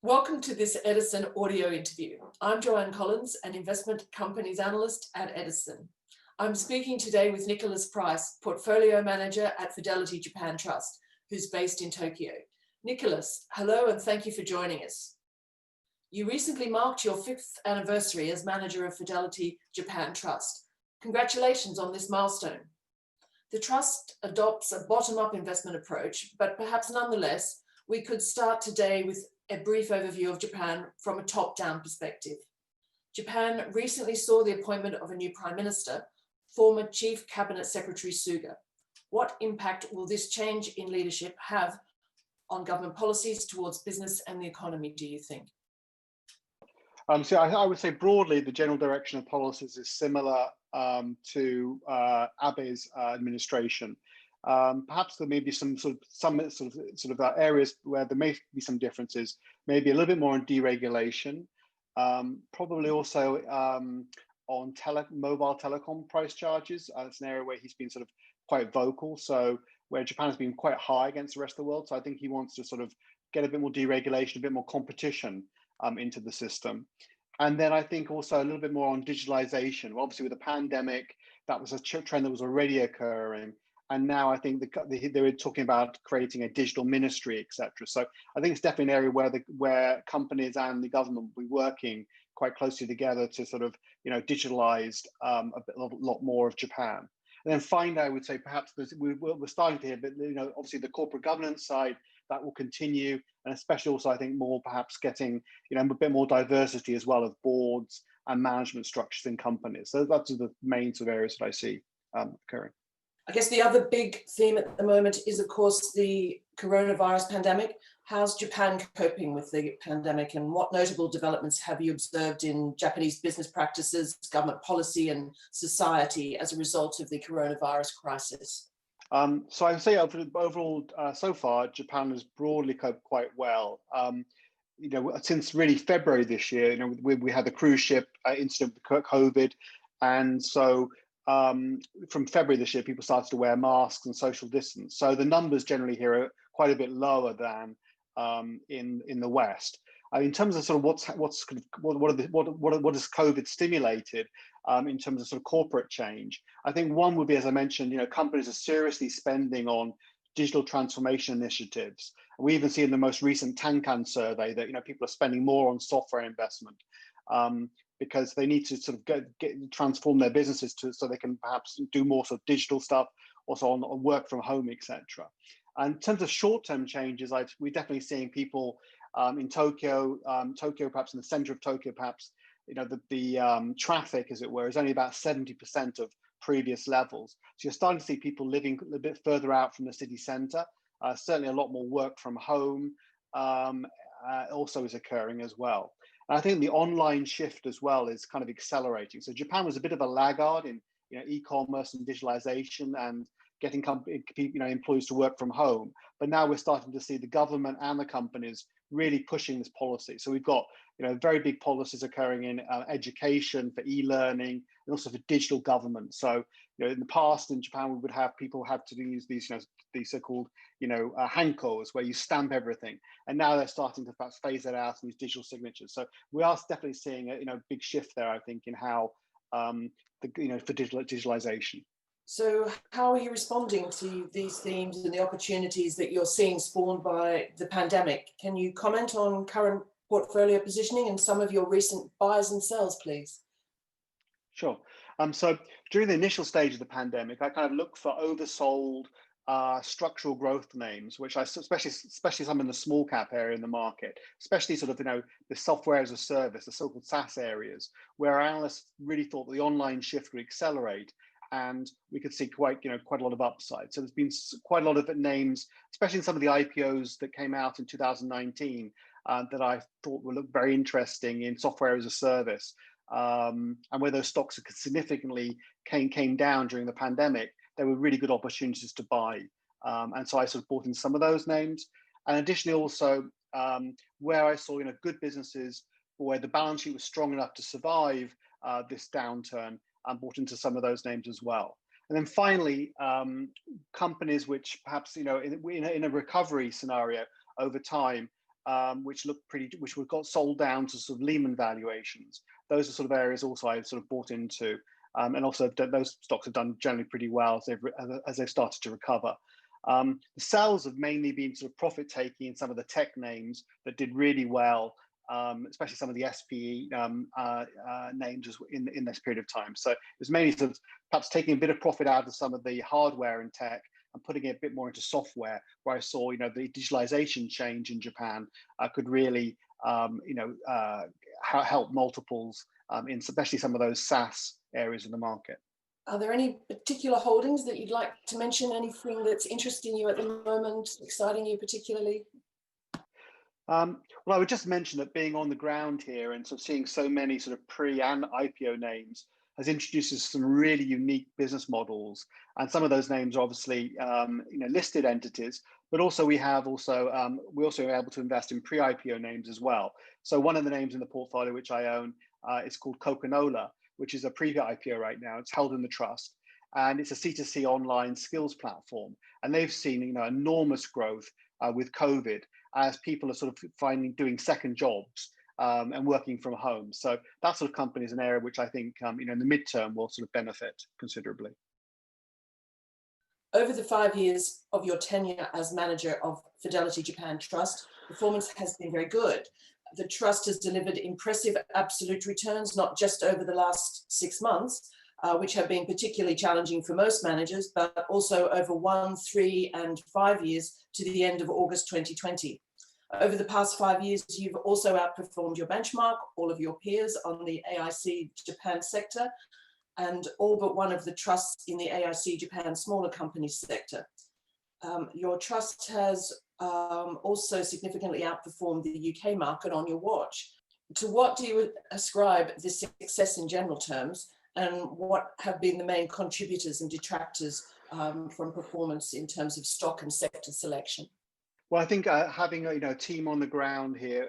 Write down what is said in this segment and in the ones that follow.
Welcome to this Edison audio interview. I'm Joanne Collins, an investment companies analyst at Edison. I'm speaking today with Nicholas Price, portfolio manager at Fidelity Japan Trust, who's based in Tokyo. Nicholas, hello and thank you for joining us. You recently marked your 5th anniversary as manager of Fidelity Japan Trust. Congratulations on this milestone. The trust adopts a bottom-up investment approach, but perhaps nonetheless, we could start today with a brief overview of Japan from a top-down perspective. Japan recently saw the appointment of a new Prime Minister, former Chief Cabinet Secretary Suga. What impact will this change in leadership have on government policies towards business and the economy, do you think? So I would say broadly, the general direction of policies is similar to Abe's administration. Perhaps there may be some areas where there may be some differences, maybe a little bit more on deregulation, probably also on mobile telecom price charges. It's an area where he's been sort of quite vocal. So where Japan has been quite high against the rest of the world. So I think he wants to sort of get a bit more deregulation, a bit more competition into the system. And then I think also a little bit more on digitalization. Well, obviously with the pandemic, that was a trend that was already occurring. And now I think they were talking about creating a digital ministry, etc. So I think it's definitely an area where companies and the government will be working quite closely together to sort of, digitalize a lot more of Japan. And then finally, I would say perhaps we're starting to hear, but obviously the corporate governance side, that will continue, and especially also I think more perhaps getting a bit more diversity as well of boards and management structures in companies. So that's the main sort of areas that I see occurring. I guess the other big theme at the moment is, of course, the coronavirus pandemic. How's Japan coping with the pandemic, and what notable developments have you observed in Japanese business practices, government policy, and society as a result of the coronavirus crisis? So I would say overall, so far, Japan has broadly coped quite well. Since really February this year, we had the cruise ship incident with COVID, and so from February this year, people started to wear masks and social distance. So the numbers generally here are quite a bit lower than in the West. In terms of sort of what has COVID stimulated in terms of sort of corporate change, I think one would be, as I mentioned, companies are seriously spending on digital transformation initiatives. We even see in the most recent Tankan survey that people are spending more on software investment because they need to sort of transform their businesses so they can perhaps do more sort of digital stuff, also on work from home, etc. And in terms of short-term changes, we're definitely seeing people in Tokyo, perhaps in the center of Tokyo, perhaps the traffic, as it were, is only about 70% of previous levels. So you're starting to see people living a bit further out from the city center. Certainly a lot more work from home also is occurring as well. And I think the online shift as well is kind of accelerating. So Japan was a bit of a laggard in e-commerce and digitalization and getting employees to work from home. But now we're starting to see the government and the companies really pushing this policy. So we've got very big policies occurring in education, for e-learning, and also for digital government. So in the past in Japan, we would have people have to use these these so-called hankos, where you stamp everything, and now they're starting to perhaps phase that out and use digital signatures. So we are definitely seeing a big shift there, I think, in how for digitalization. So how are you responding to these themes and the opportunities that you're seeing spawned by the pandemic? Can you comment on current portfolio positioning and some of your recent buys and sells, please? Sure. So during the initial stage of the pandemic, I kind of looked for oversold structural growth names, which especially some in the small cap area in the market, especially sort of the software as a service, the so-called SaaS areas, where analysts really thought the online shift would accelerate, and we could see quite a lot of upside. So there's been quite a lot of names, especially in some of the IPOs that came out in 2019, that I thought would look very interesting in software as a service. And where those stocks significantly came down during the pandemic, there were really good opportunities to buy. And so I sort of bought in some of those names. And additionally also, where I saw good businesses where the balance sheet was strong enough to survive this downturn, and bought into some of those names as well. And then finally, companies which perhaps in a recovery scenario over time which got sold down to sort of Lehman valuations. Those are sort of areas also I sort of bought into, and also those stocks have done generally pretty well as they've started to recover. The sales have mainly been sort of profit taking in some of the tech names that did really well, especially some of the SPE names in this period of time. So it was mainly sort of perhaps taking a bit of profit out of some of the hardware and tech and putting it a bit more into software, where I saw, the digitalization change in Japan could really, help multiples in especially some of those SaaS areas of the market. Are there any particular holdings that you'd like to mention? Anything that's interesting you at the moment, exciting you particularly? Well, I would just mention that being on the ground here and sort of seeing so many sort of pre and IPO names has introduced us some really unique business models, and some of those names are obviously listed entities, but also we also are able to invest in pre-IPO names as well. So one of the names in the portfolio which I own is called Coca-Cola, which is a pre-IPO right now. It's held in the trust, and it's a C2C online skills platform, and they've seen enormous growth with COVID as people are sort of doing second jobs and working from home. So that sort of company is an area which I think in the midterm will sort of benefit considerably. Over the 5 years of your tenure as manager of Fidelity Japan Trust, performance has been very good. The trust has delivered impressive absolute returns, not just over the last 6 months, which have been particularly challenging for most managers, but also over 1, 3, and 5 years to the end of August 2020. Over the past 5 years, you've also outperformed your benchmark, all of your peers on the AIC Japan sector, and all but one of the trusts in the AIC Japan smaller companies sector. Your trust has also significantly outperformed the UK market on your watch. To what do you ascribe this success in general terms, and what have been the main contributors and detractors from performance in terms of stock and sector selection? Well, I think having a team on the ground here,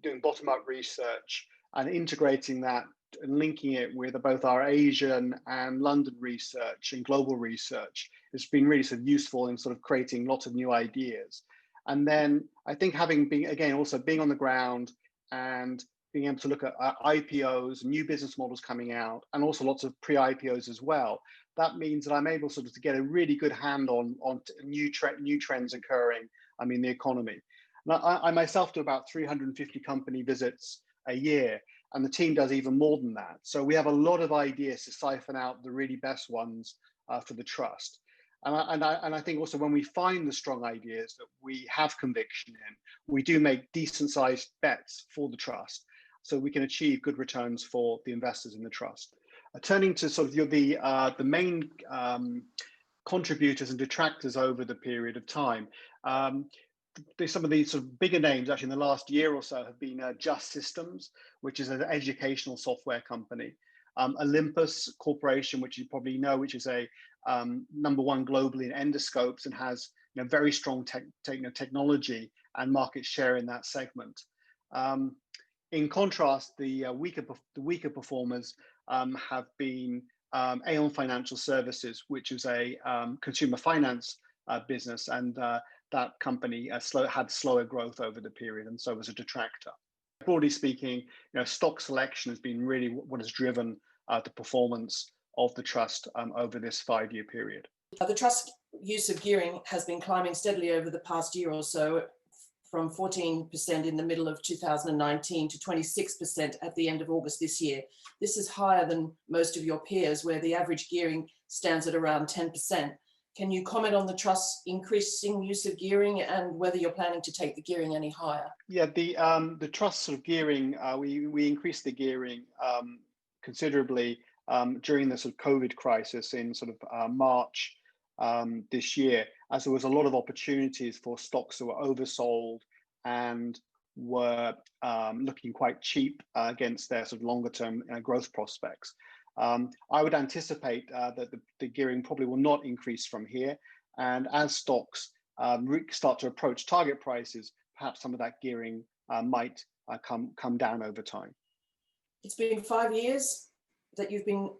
doing bottom-up research and integrating that and linking it with both our Asian and London research and global research has been really sort of useful in sort of creating lots of new ideas. And then I think having being on the ground and being able to look at IPOs, new business models coming out, and also lots of pre-IPOs as well, that means that I'm able sort of to get a really good hand on new trends occurring in the economy. Now, I myself do about 350 company visits a year, and the team does even more than that. So we have a lot of ideas to siphon out the really best ones for the trust. And I think also when we find the strong ideas that we have conviction in, we do make decent sized bets for the trust, so we can achieve good returns for the investors in the trust. Turning to sort of the main contributors and detractors over the period of time. Some of these sort of bigger names actually in the last year or so have been Just Systems, which is an educational software company. Olympus Corporation, which you probably know, which is a #1 globally in endoscopes and has very strong technology and market share in that segment. In contrast, the weaker performers have been Aon Financial Services, which is a consumer finance business, and that company had slower growth over the period, and so was a detractor. Broadly speaking, stock selection has been really what has driven the performance of the trust over this 5-year period. The trust use of gearing has been climbing steadily over the past year or so, from 14% in the middle of 2019 to 26% at the end of August this year. This is higher than most of your peers, where the average gearing stands at around 10%. Can you comment on the trust's increasing use of gearing and whether you're planning to take the gearing any higher? Yeah, the trust sort of gearing, we increased the gearing considerably during the sort of COVID crisis in sort of March this year, as there was a lot of opportunities for stocks that were oversold and were looking quite cheap against their sort of longer term growth prospects. I would anticipate that the gearing probably will not increase from here, and as stocks start to approach target prices, perhaps some of that gearing might come down over time. It's been 5 years that you've been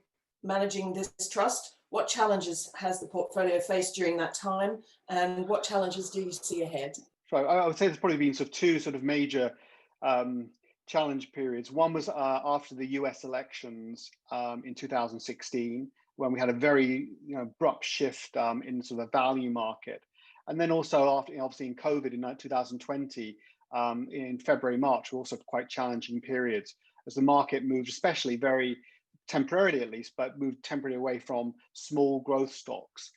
managing this trust. What challenges has the portfolio faced during that time, and what challenges do you see ahead? So I would say there's probably been sort of two sort of major um, challenge periods. One was after the US elections in 2016, when we had a very abrupt shift in sort of the value market. And then also after, obviously in COVID in 2020, in February, March, were also quite challenging periods as the market moved, especially very temporarily at least, but moved temporarily away from small growth stocks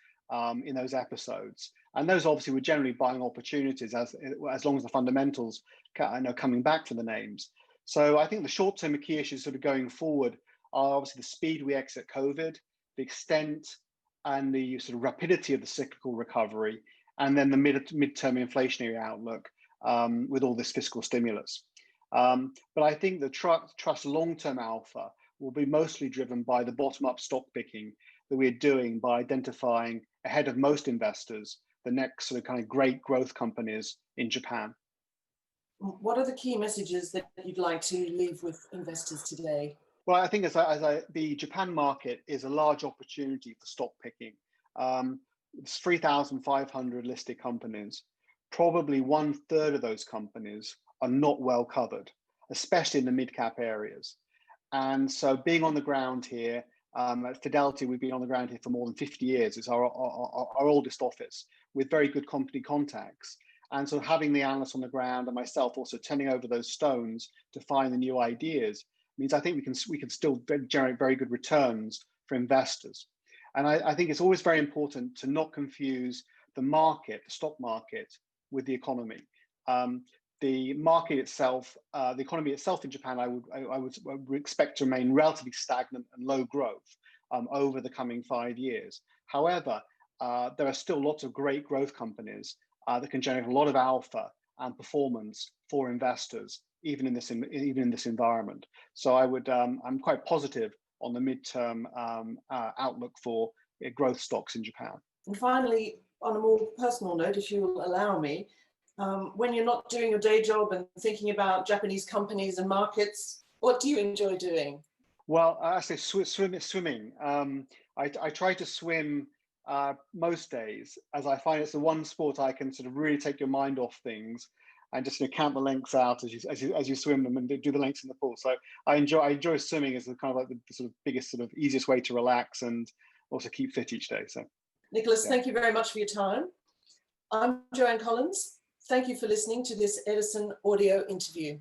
in those episodes. And those obviously were generally buying opportunities as long as the fundamentals coming back for the names. So I think the short-term key issues sort of going forward are obviously the speed we exit COVID, the extent and the sort of rapidity of the cyclical recovery, and then the midterm inflationary outlook with all this fiscal stimulus. But I think the trust long-term alpha will be mostly driven by the bottom-up stock picking that we're doing by identifying ahead of most investors the next sort of kind of great growth companies in Japan. What are the key messages that you'd like to leave with investors today? Well, I think the Japan market is a large opportunity for stock picking. It's 3,500 listed companies. Probably 1/3 of those companies are not well covered, especially in the mid-cap areas. And so being on the ground here, at Fidelity, we've been on the ground here for more than 50 years. It's our oldest office with very good company contacts. And so having the analysts on the ground and myself also turning over those stones to find the new ideas means I think we can still generate very good returns for investors. And I think it's always very important to not confuse the market, the stock market, with the economy. The market itself, the economy itself in Japan, I would expect to remain relatively stagnant and low growth over the coming 5 years. However, there are still lots of great growth companies that can generate a lot of alpha and performance for investors, even in this environment. So I'm quite positive on the midterm outlook for growth stocks in Japan. And finally, on a more personal note, if you will allow me, when you're not doing your day job and thinking about Japanese companies and markets, what do you enjoy doing? Well, I say swimming. I try to swim most days, as I find it's the one sport I can sort of really take your mind off things and just count the lengths out as you swim them and do the lengths in the pool. So I enjoy swimming as the kind of like the sort of biggest sort of easiest way to relax and also keep fit each day. So Nicholas, thank you very much for your time. I'm Joanne Collins. Thank you for listening to this Edison audio interview.